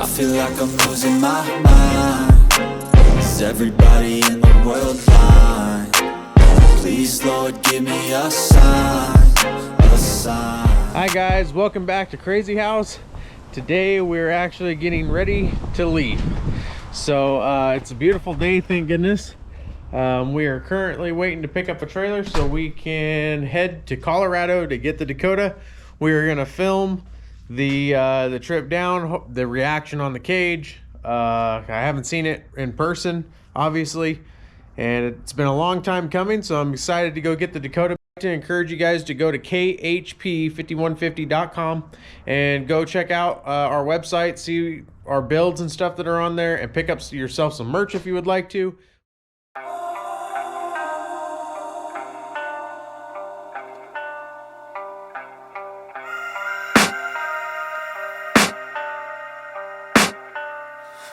feel like I'm losing my mind. Is everybody in the world blind? Please, Lord, give me a sign, a sign. Hi guys, welcome back to Crazy House. Today we're actually getting ready to leave. So it's a beautiful day, thank goodness. We are currently waiting to pick up a trailer so we can head to Colorado to get the Dakota. We are gonna film the trip down, the reaction on the cage. I haven't seen it in person, obviously, and it's been a long time coming, so I'm excited to go get the Dakota. To encourage you guys to go to khp5150.com and go check out our website, see our builds and stuff that are on there, and pick up yourself some merch if you would like to.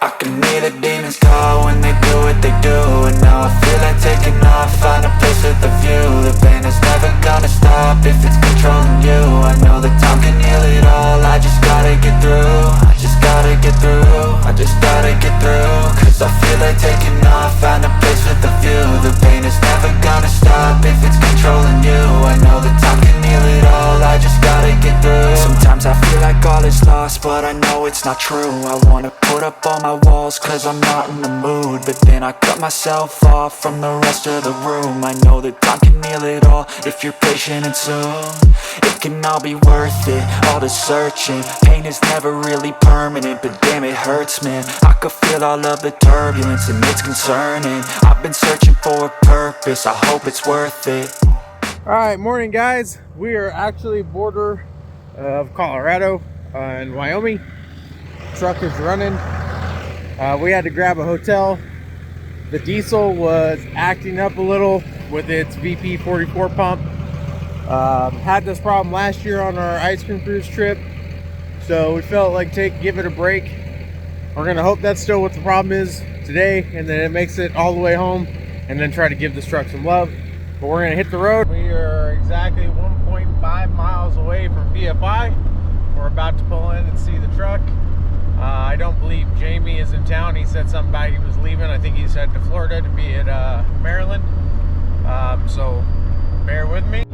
I can hear the demons call when they do what they do. And now I feel like taking off, find a place with a view. The pain is never gonna stop if it's controlling you. I know that time can heal it all, I just gotta get through. I just gotta get through, I just gotta get through. Cause I feel like taking off, find a place with a view. The pain is never gonna stop if it's controlling you. I know that time can heal it all, I just gotta get through. Sometimes I feel like all is lost, but I know it's not true. I wanna put up all my walls cause I'm not in the mood, but then I cut myself off from the rest of the room. I know that time can heal it all if you're patient, and soon it can all be worth it, all the searching. Pain is never really permanent, but damn it hurts, man. I could feel all of the turbulence and it's concerning. I've been searching for a purpose, I hope it's worth it. Alright, morning guys. We are actually border of Colorado and Wyoming. Truck is running. We had to grab a hotel. The diesel was acting up a little with its VP44 pump. Had this problem last year on our ice cream cruise trip, so we felt like give it a break. We're gonna hope that's still what the problem is today, and then it makes it all the way home, and then try to give this truck some love. But we're gonna hit the road. We are exactly 1.5 miles away from PFI. We're about to pull in and see the truck. I don't believe Jamie is in town. He said something about he was leaving. I think he's headed to Florida to be at Maryland. So bear with me.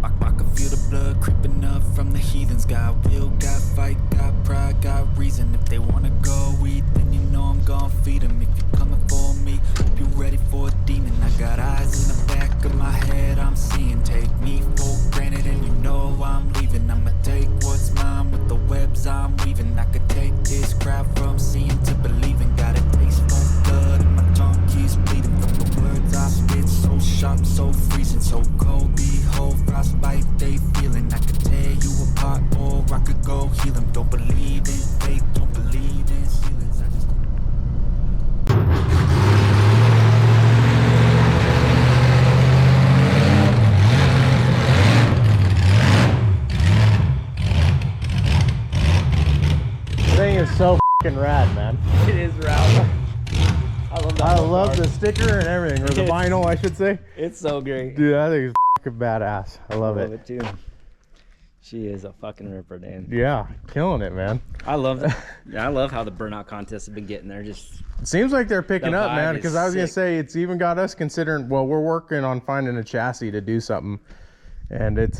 I can feel the blood creeping up from the heathens. Got will, got fight, got pride, got reason. If they wanna go eat, then you know I'm gonna feed them. If you're coming for me, hope you're ready for a demon. I got eyes in the back of my head, I'm seeing. Take me for granted and you know I'm leaving. I'ma take what's mine with the webs I'm weaving. I could take this crowd from seeing to believing. Got a taste for blood and my tongue keeps bleeding from the words I spit. So sharp, so freezing, so cold. Behold, frostbite they feeling. I could tear you apart or I could go heal them. Don't believe in faith, don't believe in ceilings. I just... Thing is so fucking rad, man. It is rad. I love the sticker and everything, or the vinyl, I should say. It's so great. Dude, I think it's fucking badass. I love it. Too. She is a fucking ripper, Dan. Yeah, killing it, man. I love yeah, I love how the burnout contests have been getting there. Just it seems like they're picking up, man, because I was gonna sick. say it's even got us considering. Well, we're working on finding a chassis to do something, and it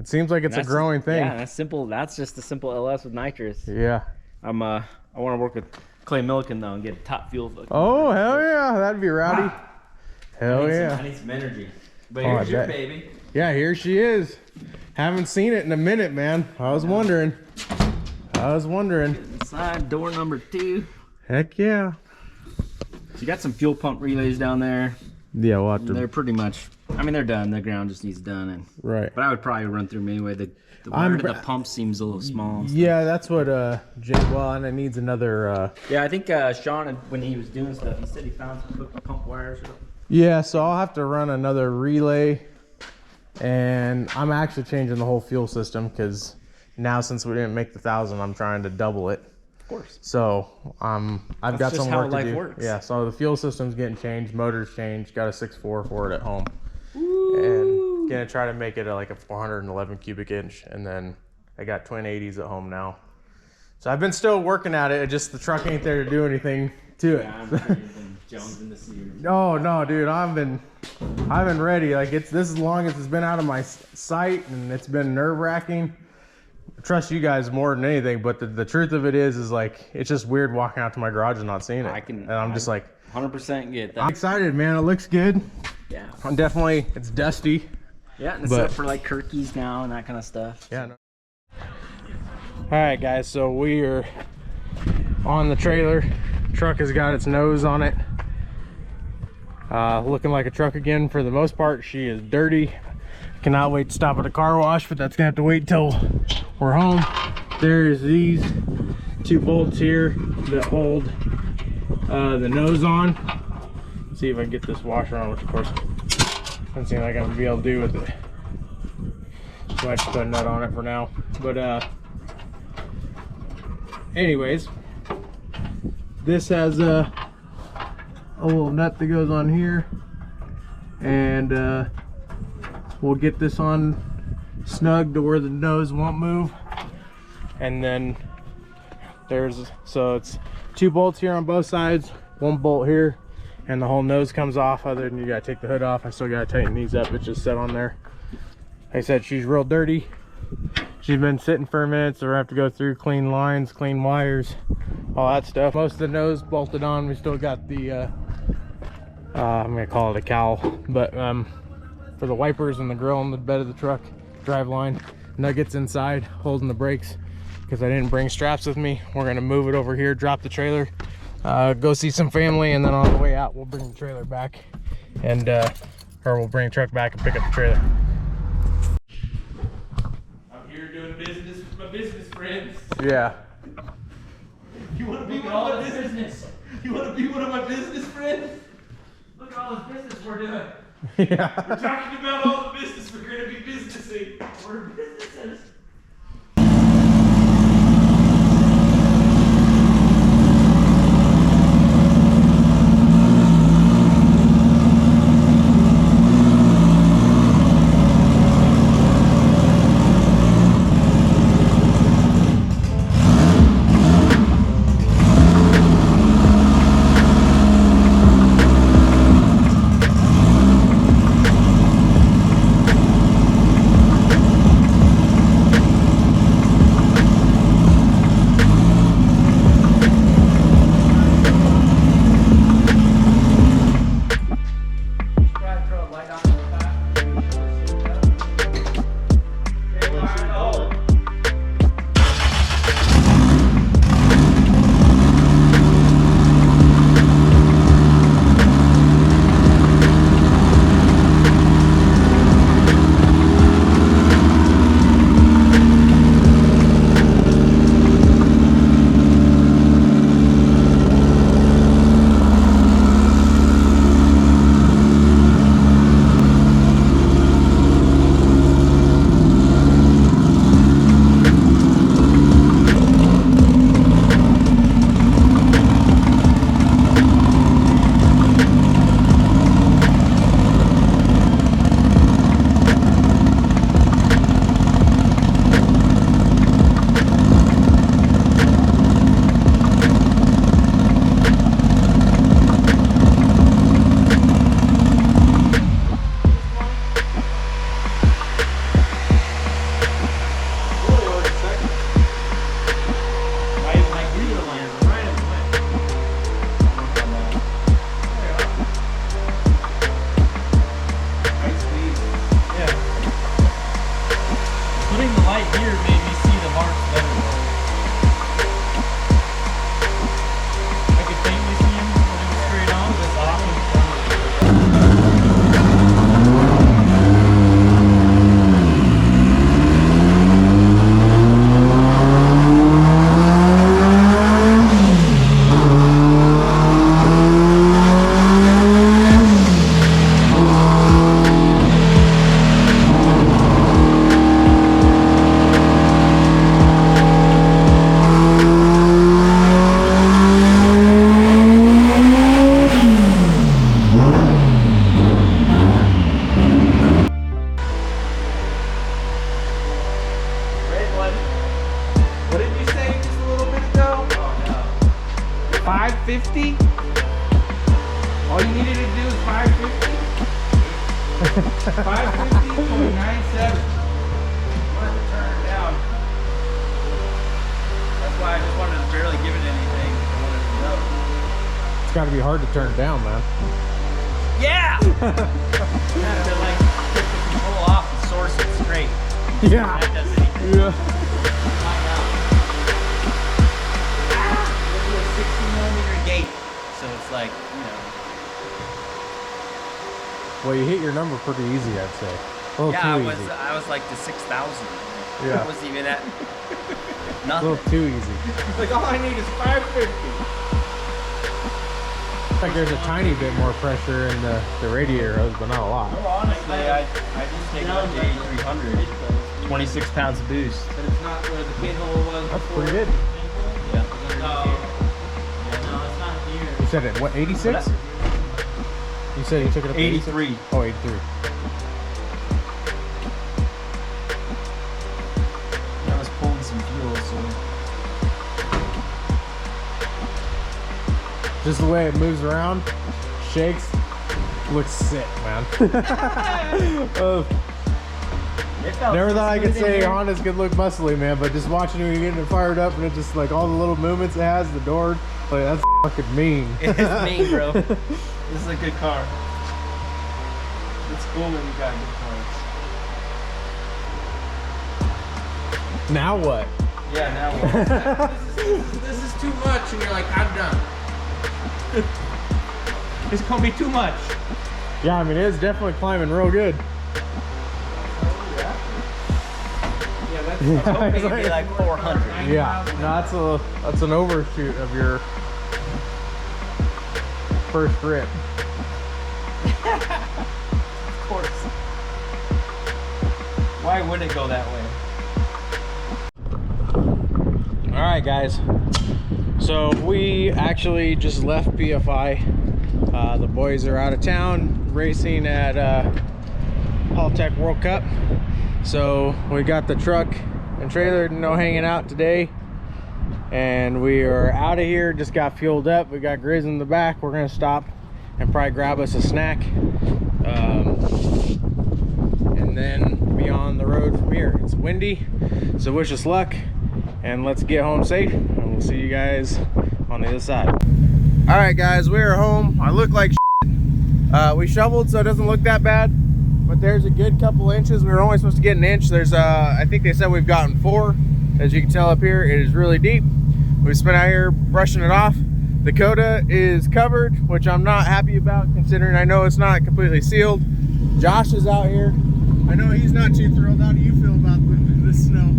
seems like it's a growing thing. Yeah, that's simple. That's just a simple LS with nitrous. Yeah. I want to work with Clay Milliken though and get a top fuel. Oh hell yeah, that'd be rowdy. Hell yeah. I need some energy. But Oh, here's your baby. Yeah, here she is. Haven't seen it in a minute, man. I was wondering. Inside door number 2. Heck yeah. So you got some fuel pump relays down there. Yeah, we'll have to. They're pretty much, I mean, they're done. The ground just needs done. And Right. But I would probably run through them anyway. The wire to the pump seems a little small. Yeah, that's what well, and it needs another Yeah, I think Sean, when he was doing stuff, he said he found some hooked pump wires or something. Yeah, so I'll have to run another relay, and I'm actually changing the whole fuel system because now since we didn't make the 1,000, I'm trying to double it. Of course. So I've got some work to do. Works. Yeah, so the fuel system's getting changed, motors changed, got a 6.4 for it at home. Ooh. Gonna try to make it like a 411 cubic inch, and then I got twin 80s at home now. So I've been still working at it. Just the truck ain't there to do anything to it. Yeah, I'm sure you've been jonesing to see your... Oh no, dude, I've been ready. Like this as long as it's been out of my sight, and it's been nerve wracking. I trust you guys more than anything, but the truth of it is like it's just weird walking out to my garage and not seeing it. And I'm just like 100% get that. I'm excited, man. It looks good. Yeah. It's dusty. Yeah, and it's up for like Kirkies now and that kind of stuff. Yeah. No. All right, guys. So we are on the trailer. Truck has got its nose on it. Looking like a truck again for the most part. She is dirty. Cannot wait to stop at a car wash, but that's gonna have to wait till we're home. There's these 2 bolts here that hold the nose on. Let's see if I can get this washer on, which of course doesn't seem like I'm gonna be able to do with it. So I just put a nut on it for now. But anyways, this has a little nut that goes on here, and we'll get this on snug to where the nose won't move. And then so it's 2 bolts here on both sides, 1 bolt here, and the whole nose comes off. Other than you gotta take the hood off, I still gotta tighten these up. It's just set on there. Like I said, she's real dirty. She's been sitting for a minute, so we have to go through, clean lines, clean wires, all that stuff. Most of the nose bolted on. We still got the I'm gonna call it a cowl, but for the wipers and the grill on the bed of the truck, drive line, nuggets inside holding the brakes, because I didn't bring straps with me. We're gonna move it over here, drop the trailer, go see some family, and then on the way out we'll bring the trailer back, and or we'll bring the truck back and pick up the trailer. I'm here doing business with my business friends. Yeah. You want to be one of my business? You want to be one of my business friends? Look at all this business we're doing. Yeah. We're talking about all the business we're going to be businessing. We're businesses. 550? All you needed to do is 550? 550.97. Wanted to turn it down. That's why I just wanted to barely give it anything. I wanted to know. It's got to be hard to turn down, man. Yeah! You have to like take the control off and source it straight. Yeah. That does anything. Yeah. Find out. This is a 60mm gate, so it's like, you know. Well, you hit your number pretty easy, I'd say. A little Yeah, too easy. I was like to 6,000. Yeah. I wasn't even at A nothing. little too easy. Like all I need is 550. Like there's a tiny bit more pressure in the radiator hose, but not a lot. Honestly, I just take it up to 8,300. 26 pounds of boost. But it's not where the pinhole was That's before. pretty good. Yeah. No, it's not here. You said it, what, 86? You said you took it up to 86? 83. Oh, 83. I was pulling some fuel, so. Just the way it moves around, shakes, looks sick, man. Never thought I could say Hondas could look muscly, man, but just watching it getting it fired up and it's just like all the little movements it has, the door, like that's fucking mean. It's mean, bro. This is a good car. It's cool when you got good cars. Now what? Yeah, now what? This is too much, and you're like, I'm done. It's gonna be too much. Yeah, I mean, it's definitely climbing real good. Yeah, that's I was hoping it'd be like 400. Yeah, no, that's an overshoot of your first rip. Of course. Why would it go that way? All right, guys. So we actually just left PFI. The boys are out of town racing at Tech World Cup. So we got the truck and trailer hanging out today. And we are out of here, just got fueled up. We got Grizz in the back. We're gonna stop and probably grab us a snack. And then be on the road from here. It's windy, so wish us luck. And let's get home safe, and we'll see you guys on the other side. All right, guys, we are home. I look like shit. We shoveled, so it doesn't look that bad, but there's a good couple inches. We were only supposed to get an inch. There's I think they said we've gotten 4. As you can tell up here, it is really deep. We spent out here brushing it off. Dakota is covered, which I'm not happy about, considering I know it's not completely sealed. Josh is out here. I know he's not too thrilled. How do you feel about the snow?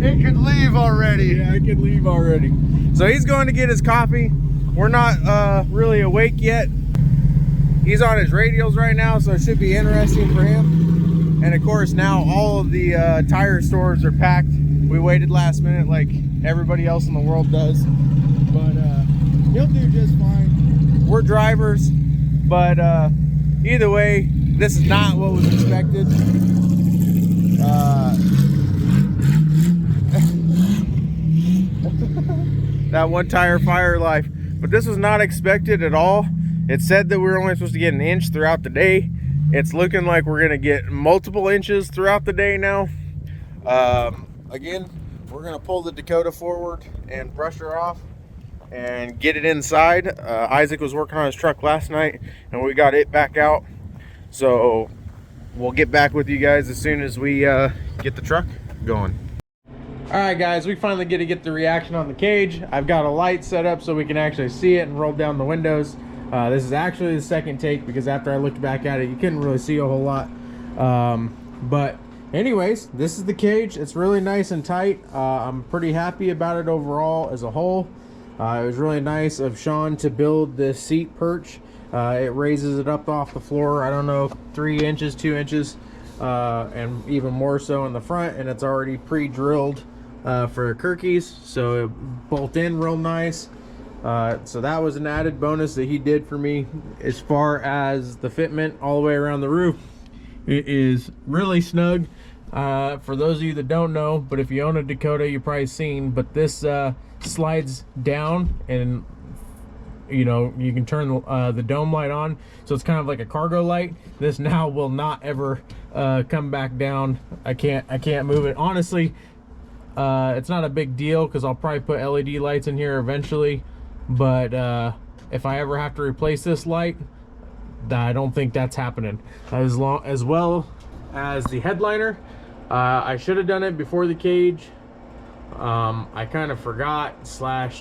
It could leave already. Yeah, it could leave already. So he's going to get his coffee. We're not really awake yet. He's on his radials right now, so it should be interesting for him. And of course, now all of the tire stores are packed. We waited last minute like everybody else in the world does. But he'll do just fine. We're drivers, but either way, this is not what was expected. That one tire fire life, but this was not expected at all. It said that we were only supposed to get an inch throughout the day. It's looking like we're gonna get multiple inches throughout the day now. Again, we're gonna pull the Dakota forward and brush her off and get it inside. Isaac was working on his truck last night and we got it back out, so we'll get back with you guys as soon as we get the truck going. All right, guys, we finally get the reaction on the cage. I've got a light set up so we can actually see it and roll down the windows. This is actually the second take because after I looked back at it, you couldn't really see a whole lot. But anyways, this is the cage. It's really nice and tight. I'm pretty happy about it overall as a whole. It was really nice of Sean to build this seat perch. It raises it up off the floor, I don't know, 3 inches, 2 inches, and even more so in the front, and it's already pre-drilled for Kirkies, so it bolt in real nice. So that was an added bonus that he did for me. As far as the fitment all the way around the roof, it is really snug. For those of you that don't know, but if you own a Dakota, you've probably seen, but this slides down, and you know, you can turn the dome light on, so it's kind of like a cargo light. This now will not ever come back down. I can't move it. Honestly, it's not a big deal because I'll probably put LED lights in here eventually, but if I ever have to replace this light, I don't think that's happening. As well as the headliner, I should have done it before the cage. I kind of forgot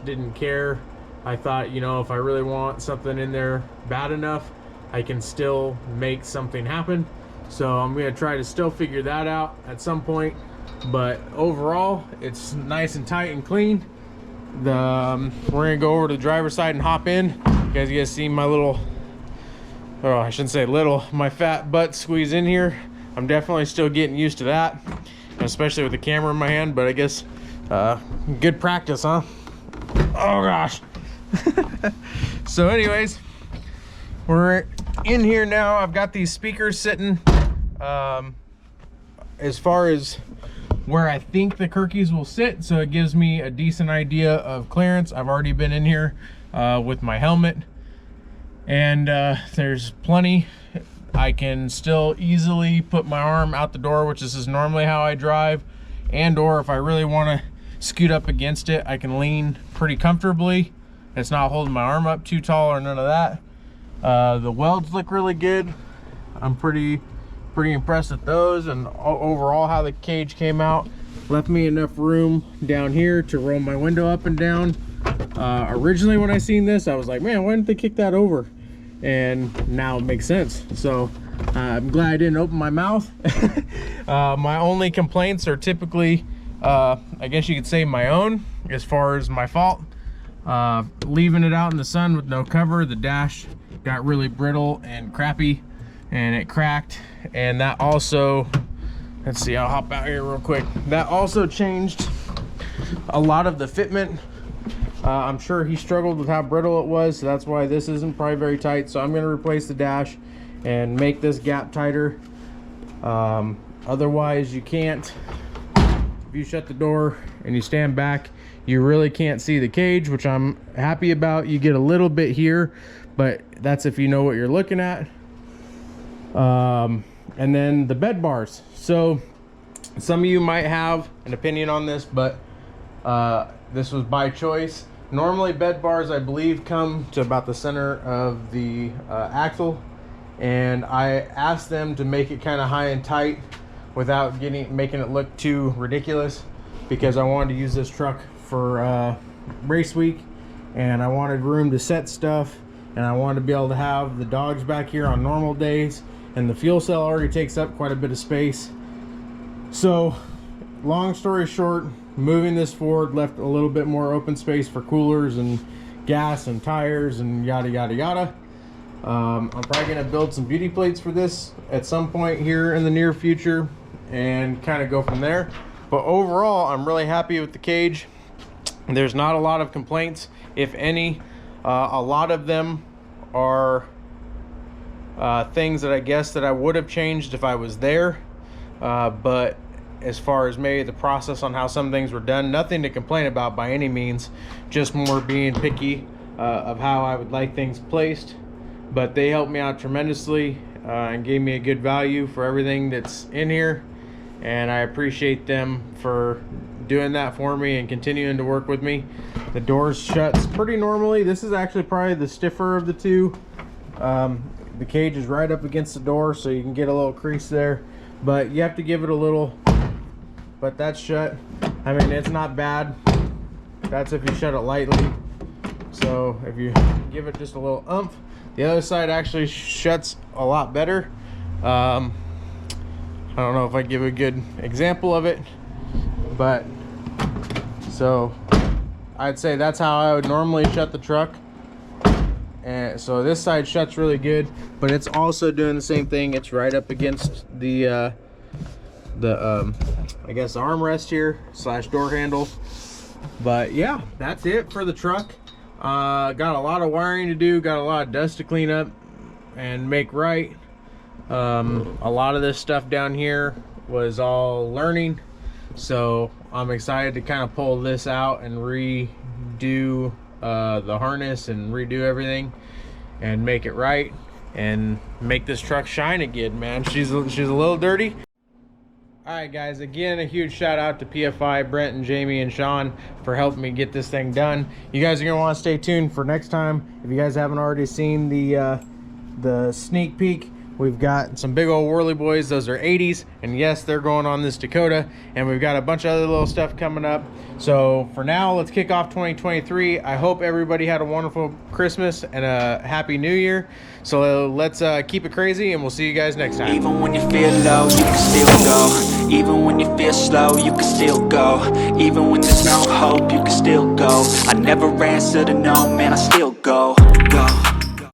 / didn't care. I thought, you know, if I really want something in there bad enough, I can still make something happen. So I'm gonna try to still figure that out at some point. But overall, it's nice and tight and clean. We're gonna go over to the driver's side and hop in. You guys see my little, oh, I shouldn't say little, my fat butt squeeze in here. I'm definitely still getting used to that, especially with the camera in my hand, but I guess good practice, huh? Oh gosh. So anyways, we're in here now. I've got these speakers sitting as far as where I think the Kirkies will sit, so it gives me a decent idea of clearance. I've already been in here with my helmet, and there's plenty. I can still easily put my arm out the door, which is normally how I drive, and or if I really want to scoot up against it, I can lean pretty comfortably. It's not holding my arm up too tall or none of that. The welds look really good. I'm pretty impressed with those, and overall how the cage came out left me enough room down here to roll my window up and down. Originally when I seen this, I was like, man, why didn't they kick that over? And now it makes sense. So I'm glad I didn't open my mouth. My only complaints are typically, I guess you could say my own, as far as my fault. Leaving it out in the sun with no cover, the dash got really brittle and crappy, and it cracked. And that also, let's see, I'll hop out here real quick. That also changed a lot of the fitment. I'm sure he struggled with how brittle it was, so that's why this isn't probably very tight. So I'm going to replace the dash and make this gap tighter. Otherwise you can't, if you shut the door and you stand back, you really can't see the cage, which I'm happy about. You get a little bit here, but that's if you know what you're looking at. And then the bed bars. So some of you might have an opinion on this, but this was by choice. Normally bed bars, I believe, come to about the center of the axle, and I asked them to make it kind of high and tight without making it look too ridiculous, because I wanted to use this truck for race week, and I wanted room to set stuff, and I wanted to be able to have the dogs back here on normal days, and the fuel cell already takes up quite a bit of space. So long story short, moving this forward left a little bit more open space for coolers and gas and tires and yada yada yada. I'm probably going to build some beauty plates for this at some point here in the near future and kind of go from there. But overall, I'm really happy with the cage. There's not a lot of complaints, if any. A lot of them are things that I guess that I would have changed if I was there. But as far as maybe the process on how some things were done, nothing to complain about by any means, just more being picky of how I would like things placed. But they helped me out tremendously and gave me a good value for everything that's in here, and I appreciate them for doing that for me and continuing to work with me. The doors shuts pretty normally. This is actually probably the stiffer of the two. The cage is right up against the door, so you can get a little crease there, but you have to give it a little. But that's shut. I mean, it's not bad. That's if you shut it lightly. So if you give it just a little oomph. The other side actually shuts a lot better. I don't know if I give a good example of it, but so I'd say that's how I would normally shut the truck. And so this side shuts really good, but it's also doing the same thing. It's right up against the I guess the armrest here / door handle. But yeah, that's it for the truck. Got a lot of wiring to do, got a lot of dust to clean up and make right. A lot of this stuff down here was all learning, so I'm excited to kind of pull this out and redo the harness and redo everything and make it right and make this truck shine again, man. She's a little dirty. All right, guys, again, a huge shout out to PFI, Brent and Jamie and Sean for helping me get this thing done. You guys are gonna want to stay tuned for next time. If you guys haven't already seen the sneak peek, we've got some big old whirly boys. Those are 80s, and yes, they're going on this Dakota, and we've got a bunch of other little stuff coming up. So for now, let's kick off 2023. I hope everybody had a wonderful Christmas and a happy new year. So let's keep it crazy, and we'll see you guys next time. Even when you feel low, you can still go. Even when you feel slow, you can still go. Even when there's no hope, you can still go. I never answer to no, man, I still go.